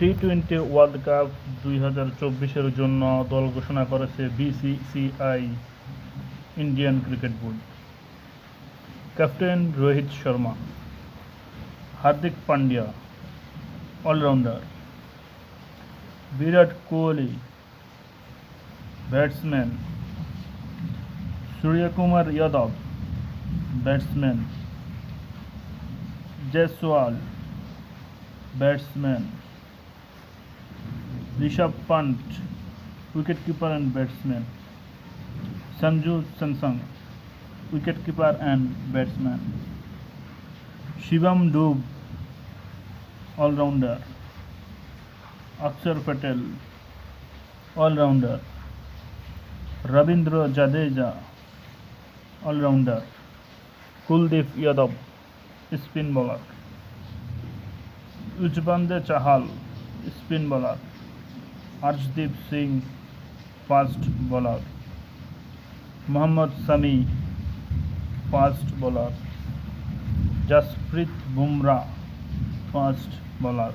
টি-20 world cup 2024-এর জন্য দল ঘোষণা করেছে BCCI Indian cricket board. Captain Rohit Sharma, Hardik Pandya allrounder, Virat Kohli batsman, Suryakumar Yadav batsman, Jaiswal batsman, Rishabh Pant wicketkeeper and batsman, Sanju Samson wicketkeeper and batsman, Shivam Dube allrounder, Axar Patel allrounder, Ravindra Jadeja allrounder, Kuldeep Yadav spin bowler, Yuzvendra Chahal spin bowler, Arshdeep Singh fast bowler, Mohammed Shami fast bowler, Jasprit Bumrah fast bowler.